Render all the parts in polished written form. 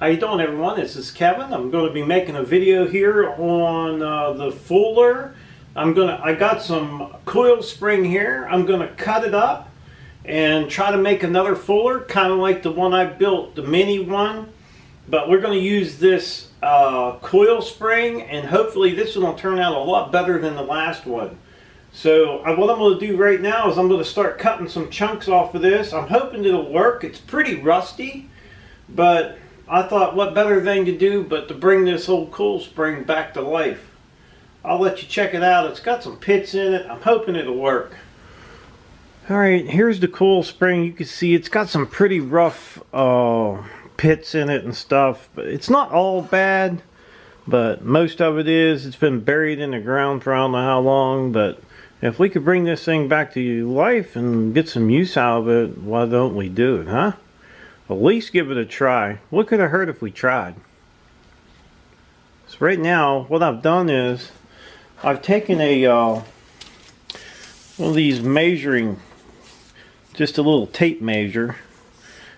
How you doing, everyone? This is Kevin. I'm going to be making a video here on the fuller. I got some coil spring here. I'm going to cut it up and try to make another fuller, kind of like the one I built, the mini one. But we're going to use this coil spring, and hopefully this one will turn out a lot better than the last one. So what I'm going to do right now is I'm going to start cutting some chunks off of this. I'm hoping it'll work. It's pretty rusty, but I thought what better thing to do but to bring this old coil spring back to life. I'll let you check it out. It's got some pits in it. I'm hoping it'll work. Alright, here's the coil spring. You can see it's got some pretty rough pits in it and stuff. But it's not all bad, but most of it is. It's been buried in the ground for I don't know how long, but if we could bring this thing back to life and get some use out of it, why don't we do it, huh? At least give it a try. What could have hurt if we tried? So right now, what I've done is I've taken a one of these measuring, just a little tape measure,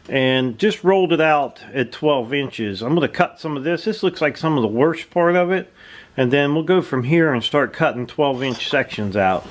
and just rolled it out at 12 inches. I'm going to cut some of this. This looks like some of the worst part of it, and then we'll go from here and start cutting 12-inch sections out.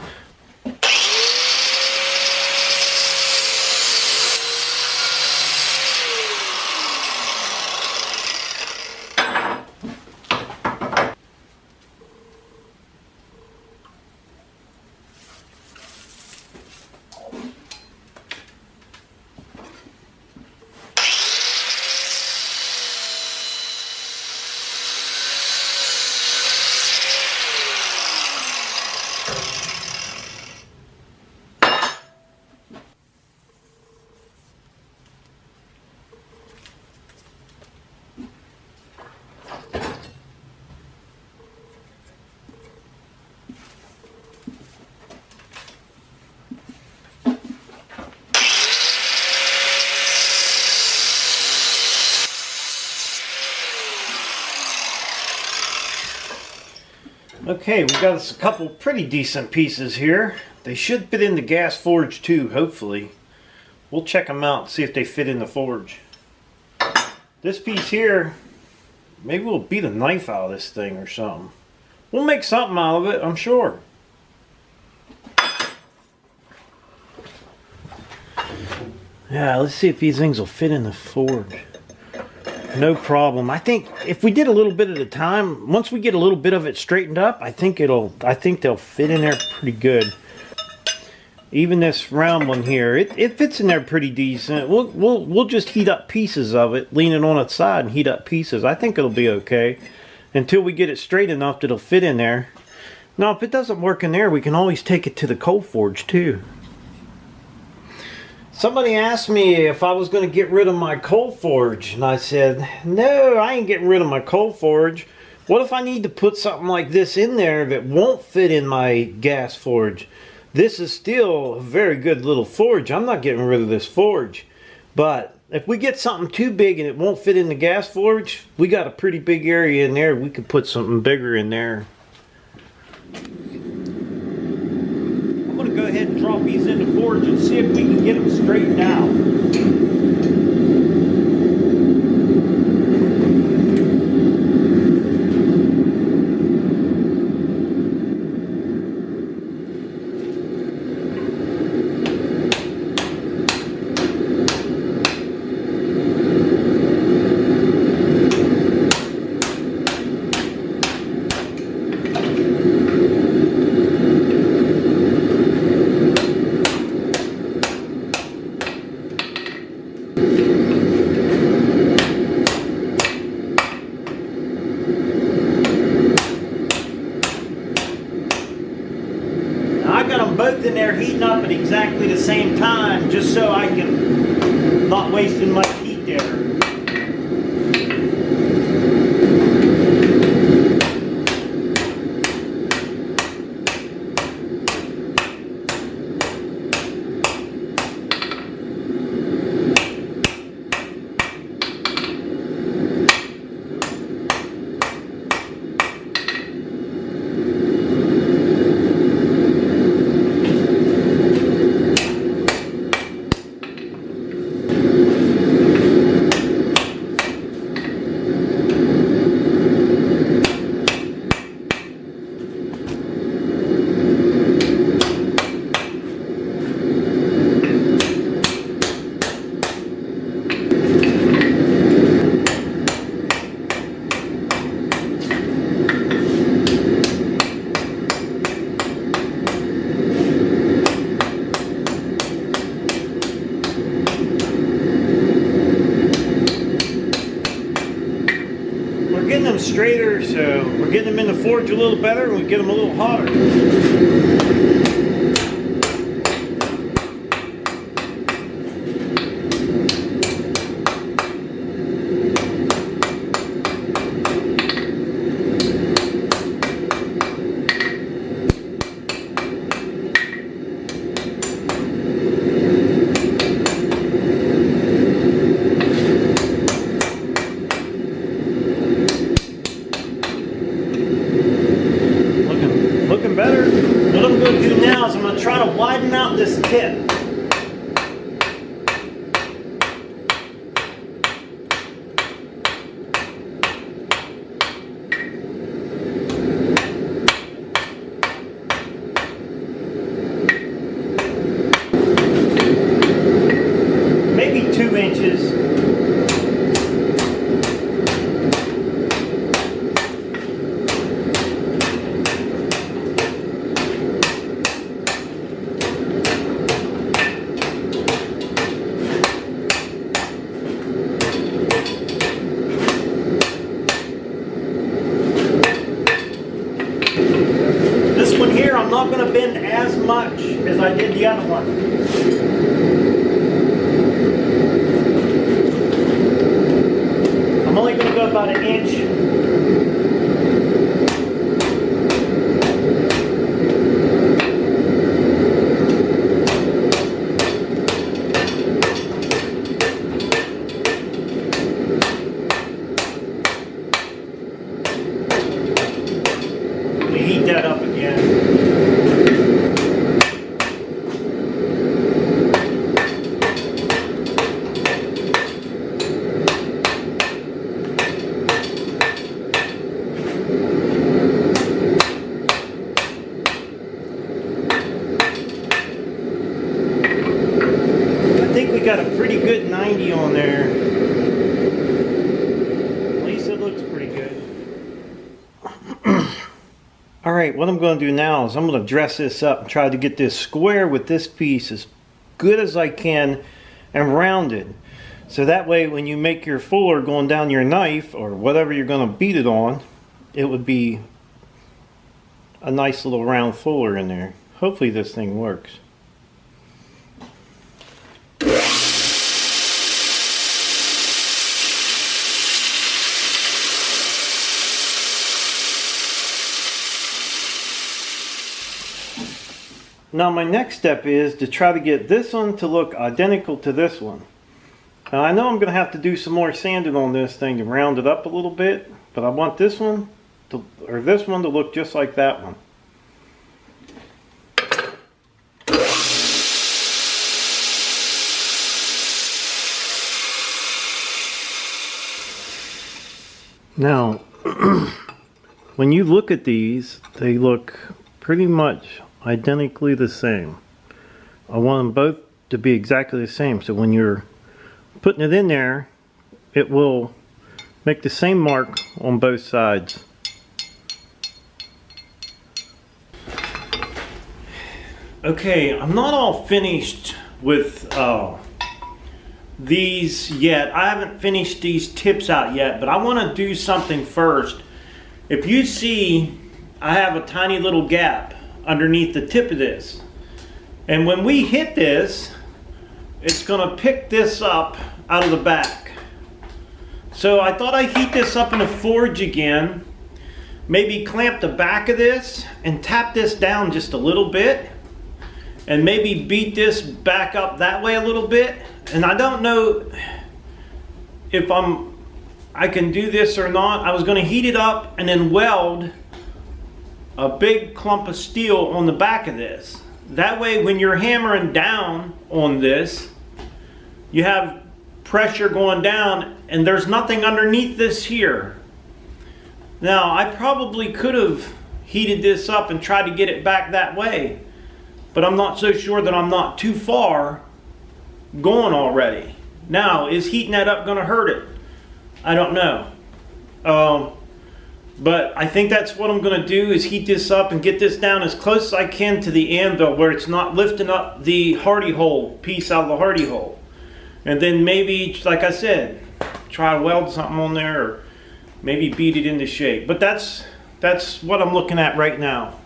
Okay, we got a couple pretty decent pieces here. They should fit in the gas forge too, hopefully. We'll check them out and see if they fit in the forge. This piece here, maybe we'll beat a knife out of this thing or something. We'll make something out of it, I'm sure. Yeah, let's see if these things will fit in the forge. No problem. I think if we did a little bit at a time, once we get a little bit of it straightened up, I think they'll fit in there pretty good. Even this round one here, it fits in there pretty decent. We'll just heat up pieces of it, lean it on its side and heat up pieces. I think it'll be okay until we get it straight enough that it'll fit in there. Now, if it doesn't work in there, we can always take it to the coal forge too. Somebody asked me if I was going to get rid of my coal forge, and I said, no, I ain't getting rid of my coal forge. What if I need to put something like this in there that won't fit in my gas forge? This is still a very good little forge. I'm not getting rid of this forge. But if we get something too big and it won't fit in the gas forge, we got a pretty big area in there. We could put something bigger in there. I'm going to go ahead and drop these in the forge and see if we can get them straightened out. Both in there heating up at exactly the same time, just so I can not wasting much heat there. straighter, so we're getting them in the forge a little better and we get them a little hotter. Looking better. What I'm going to do now is I'm going to try to widen out this tip. Maybe 2 inches. This one here, I'm not going to bend as much as I did the other one. I'm only going to go about 1 inch. Heat that up again. I think we got a pretty good 90 on there. At least it looks pretty good. Alright, what I'm going to do now is I'm going to dress this up and try to get this square with this piece as good as I can and rounded. So that way when you make your fuller going down your knife or whatever you're going to beat it on, it would be a nice little round fuller in there. Hopefully this thing works. Now my next step is to try to get this one to look identical to this one. Now I know I'm going to have to do some more sanding on this thing to round it up a little bit, but I want this one to, or this one to look just like that one. Now, when you look at these, they look pretty much identically the same. I want them both to be exactly the same, so when you're putting it in there, it will make the same mark on both sides. Okay, I'm not all finished with these yet. I haven't finished these tips out yet, but I want to do something first. If you see, I have a tiny little gap underneath the tip of this, and when we hit this, it's going to pick this up out of the back. So I thought I'd heat this up in a forge again, maybe clamp the back of this and tap this down just a little bit, and maybe beat this back up that way a little bit. And I don't know if I can do this or not. I was going to heat it up and then weld a big clump of steel on the back of this. That way when you're hammering down on this, you have pressure going down and there's nothing underneath this here. Now I probably could have heated this up and tried to get it back that way, but I'm not so sure that I'm not too far going already. Now, is heating that up going to hurt it? I don't know. But I think that's what I'm going to do, is heat this up and get this down as close as I can to the anvil where it's not lifting up the hardy hole piece out of the hardy hole. And then maybe, like I said, try to weld something on there, or maybe beat it into shape. But that's what I'm looking at right now.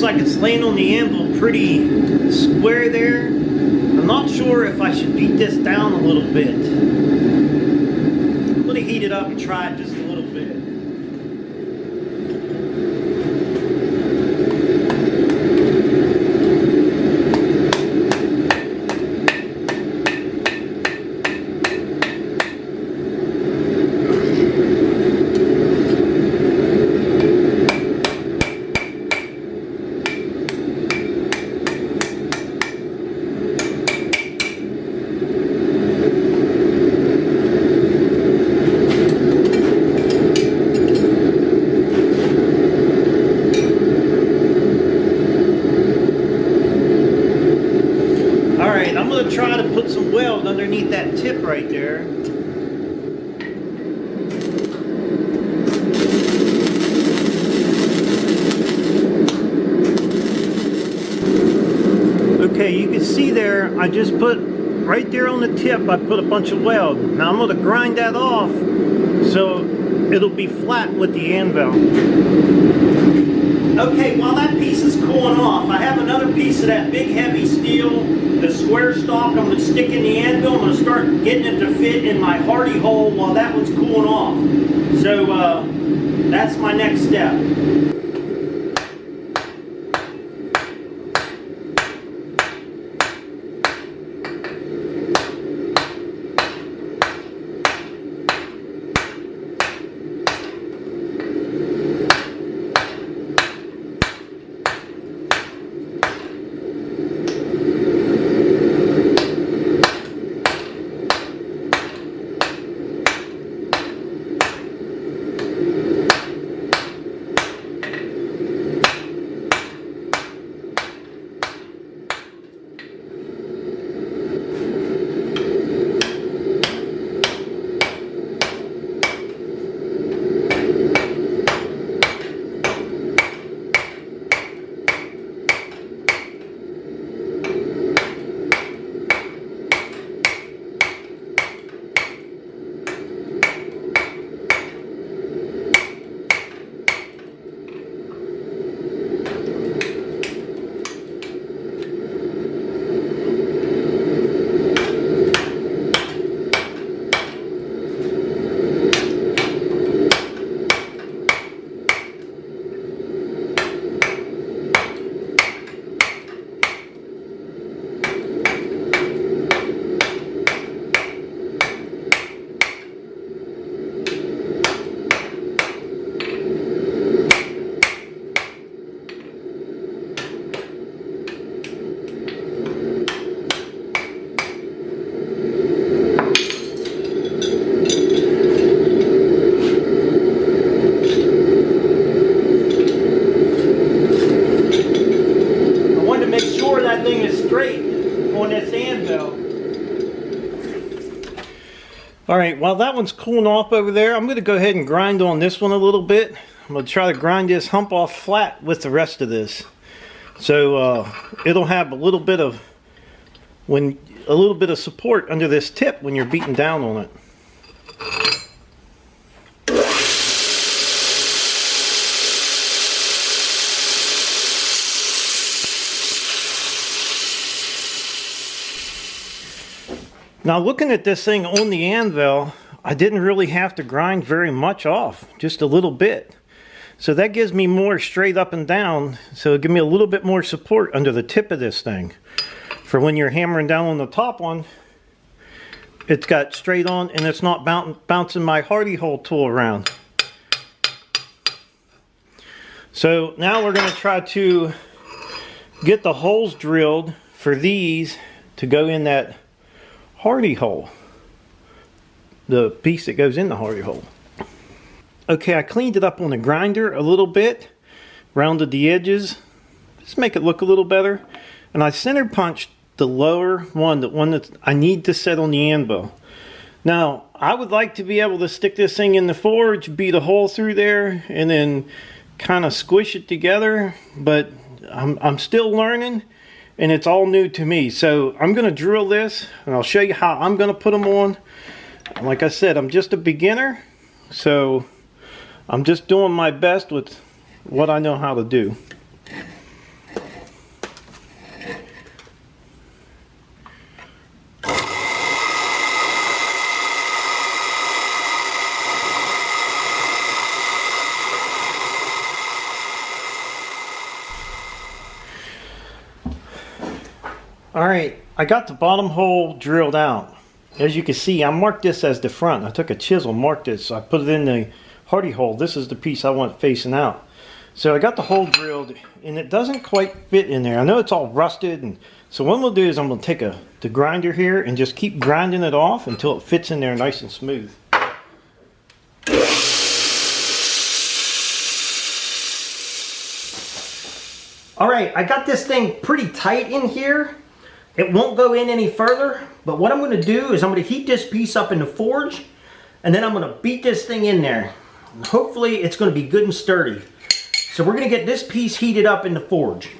Like it's laying on the anvil pretty square there. I'm not sure if I should beat this down a little bit. I'm going to heat it up and try it just a little bit. I'm going to try to put some weld underneath that tip right there. Okay, you can see there, I just put right there on the tip, I put a bunch of weld. Now I'm going to grind that off so it'll be flat with the anvil. Okay, while that piece is cooling off, I have another piece of that big heavy steel, the square stock. I'm going to stick in the anvil. I'm going to start getting it to fit in my hardy hole while that one's cooling off. So that's my next step. Alright, while that one's cooling off over there, I'm going to go ahead and grind on this one a little bit. I'm going to try to grind this hump off flat with the rest of this. So it'll have a little bit of support under this tip when you're beating down on it. Now looking at this thing on the anvil, I didn't really have to grind very much off, just a little bit. So that gives me more straight up and down, so it'll give me a little bit more support under the tip of this thing. For when you're hammering down on the top one, it's got straight on and it's not bouncing my hardy hole tool around. So now we're going to try to get the holes drilled for these to go in that hardy hole, the piece that goes in the hardy hole. Okay, I cleaned it up on the grinder a little bit. rounded the edges, just make it look a little better. And I center punched the lower one, the one that I need to set on the anvil. Now, I would like to be able to stick this thing in the forge, beat a hole through there, and then kind of squish it together, but I'm still learning, and it's all new to me. So I'm going to drill this, and I'll show you how I'm going to put them on. Like I said, I'm just a beginner, so I'm just doing my best with what I know how to do. Alright, I got the bottom hole drilled out. As you can see, I marked this as the front. I took a chisel, marked it, so I put it in the hardy hole. This is the piece I want facing out. So I got the hole drilled, and it doesn't quite fit in there. I know it's all rusted, and so what I'm going to do is I'm going to take the grinder here and just keep grinding it off until it fits in there nice and smooth. Alright, I got this thing pretty tight in here. It won't go in any further, but what I'm going to do is I'm going to heat this piece up in the forge, and then I'm going to beat this thing in there. And hopefully it's going to be good and sturdy. So we're going to get this piece heated up in the forge.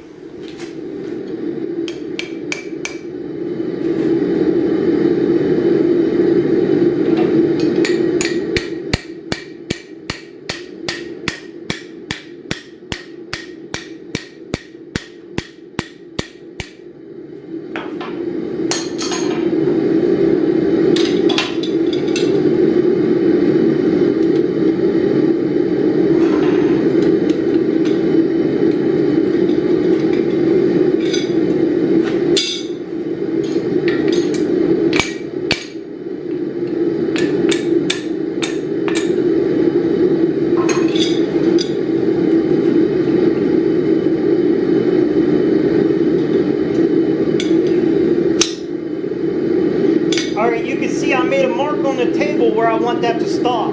Alright, you can see I made a mark on the table where I want that to stop.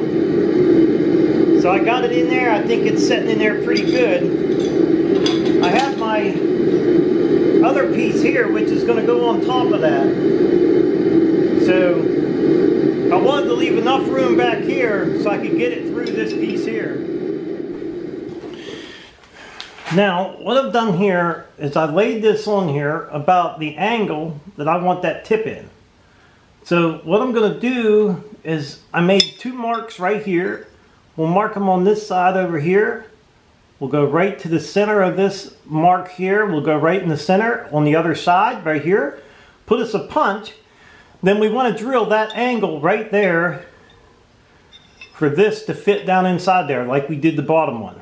So I got it in there. I think it's sitting in there pretty good. I have my other piece here, which is going to go on top of that. So I wanted to leave enough room back here so I could get it through this piece here. Now, what I've done here is I laid this on here about the angle that I want that tip in. So what I'm going to do is I made two marks right here. We'll mark them on this side over here. We'll go right to the center of this mark here. We'll go right in the center on the other side right here. Put us a punch. Then we want to drill that angle right there for this to fit down inside there like we did the bottom one.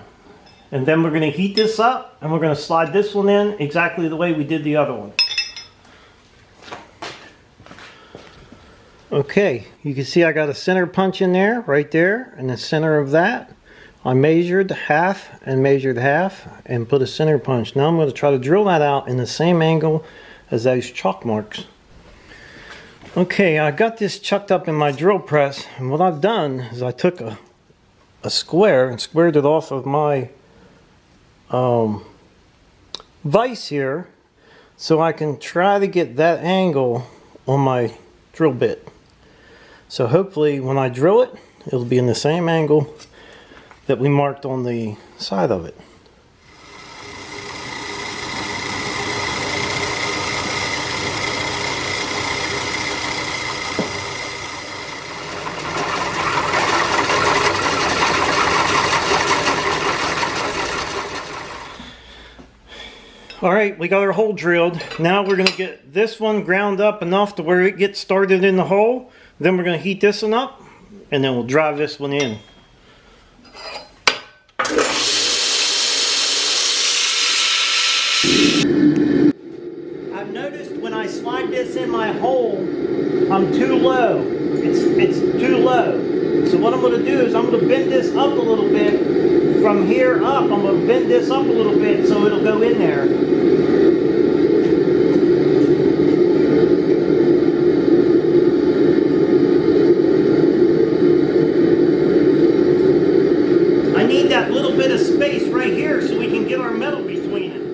And then we're going to heat this up and we're going to slide this one in exactly the way we did the other one. Okay, you can see I got a center punch in there, right there, in the center of that. I measured half and measured half and put a center punch. Now I'm going to try to drill that out in the same angle as those chalk marks. Okay, I got this chucked up in my drill press, and what I've done is I took a square and squared it off of my vise here so I can try to get that angle on my drill bit. So hopefully when I drill it, it'll be in the same angle that we marked on the side of it. Alright, we got our hole drilled. Now we're going to get this one ground up enough to where it gets started in the hole. Then we're going to heat this one up, and then we'll drive this one in. I've noticed when I slide this in my hole, I'm too low. It's too low. So what I'm going to do is I'm going to bend this up a little bit. From here up, I'm going to bend this up a little bit so it'll go in there. I need that little bit of space right here so we can get our metal between it.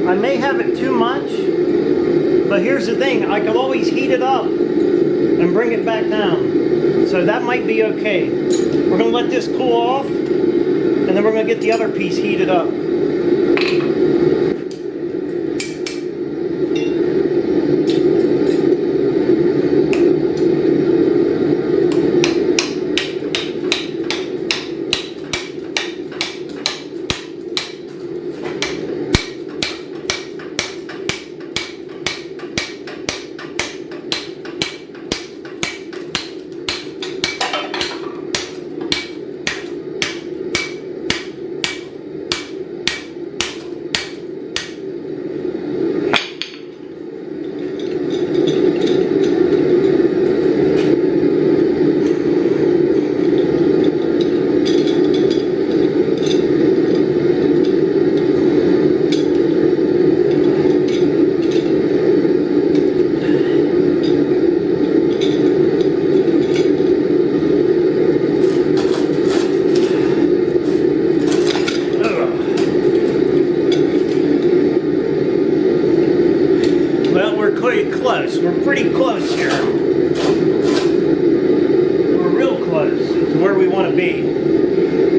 I may have it too much, but here's the thing, I can always heat it up and bring it back down. So that might be okay. We're going to let this cool off, and then we're going to get the other piece heated up. Close. We're pretty close here. We're real close to where we want to be.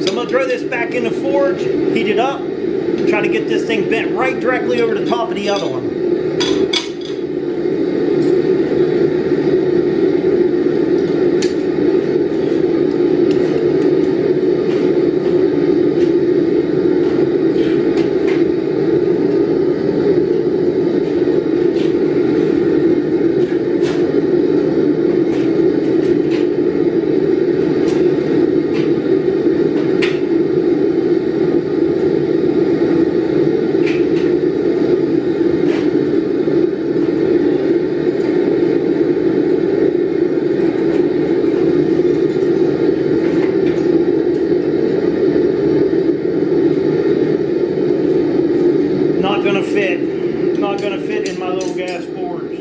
So I'm going to throw this back in the forge, heat it up, try to get this thing bent right directly over the top of the other one. Not gonna fit in my little gas forge.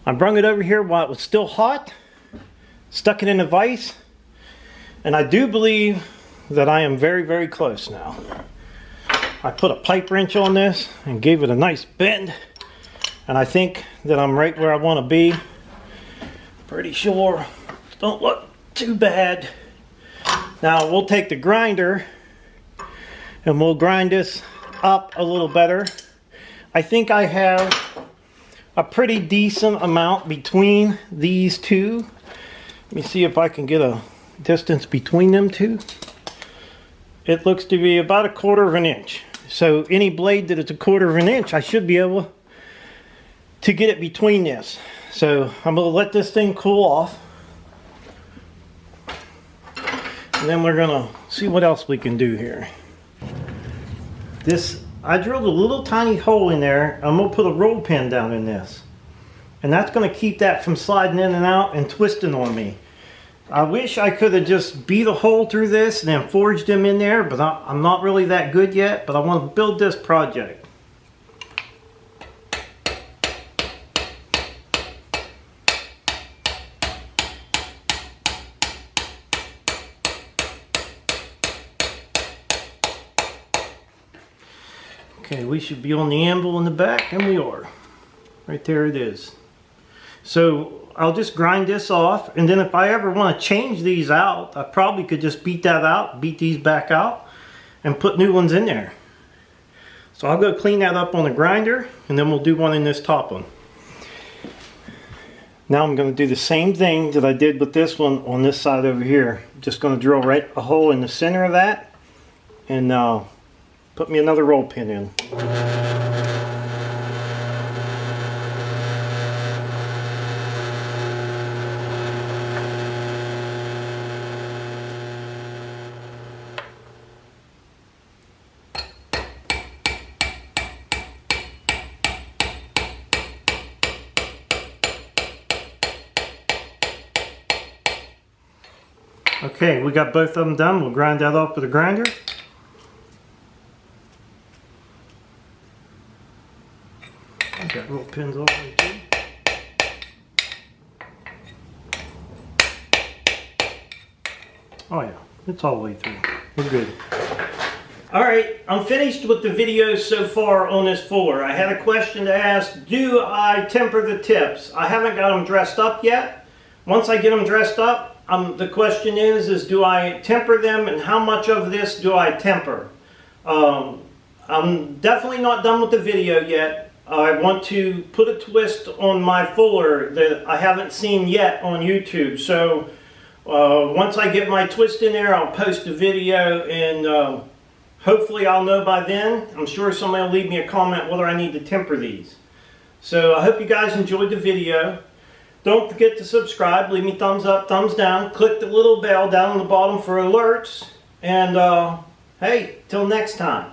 I brung it over here while it was still hot, stuck it in a vise, and I do believe that I am very, very close now. I put a pipe wrench on this and gave it a nice bend, and I think that I'm right where I want to be. Pretty sure. Don't look too bad. Now we'll take the grinder and we'll grind this up a little better. I think I have a pretty decent amount between these two. Let me see if I can get a distance between them two. It looks to be about 1/4 inch. So any blade that is 1/4 inch, I should be able to get it between this. So I'm going to let this thing cool off. And then we're going to see what else we can do here. I drilled a little tiny hole in there. I'm going to put a roll pin down in this. And that's going to keep that from sliding in and out and twisting on me. I wish I could have just beat a hole through this and then forged them in there, but I'm not really that good yet, but I want to build this project. Okay, we should be on the anvil in the back, and we are. Right there it is. So I'll just grind this off, and then if I ever want to change these out, I probably could just beat that out, beat these back out, and put new ones in there. So I'll go clean that up on the grinder, and then we'll do one in this top one. Now I'm going to do the same thing that I did with this one on this side over here. Just going to drill right a hole in the center of that, and put me another roll pin in. Okay, we got both of them done. We'll grind that up with a grinder. Got little pins all the way through. Oh yeah, it's all the way through. We're good. Alright, I'm finished with the video so far on this fuller. I had a question to ask, do I temper the tips? I haven't got them dressed up yet. Once I get them dressed up, the question is do I temper them, and how much of this do I temper? I'm definitely not done with the video yet. I want to put a twist on my fuller that I haven't seen yet on YouTube. So once I get my twist in there, I'll post a video, and hopefully I'll know by then. I'm sure somebody will leave me a comment whether I need to temper these. So I hope you guys enjoyed the video. Don't forget to subscribe. Leave me thumbs up, thumbs down. Click the little bell down on the bottom for alerts. And hey, till next time.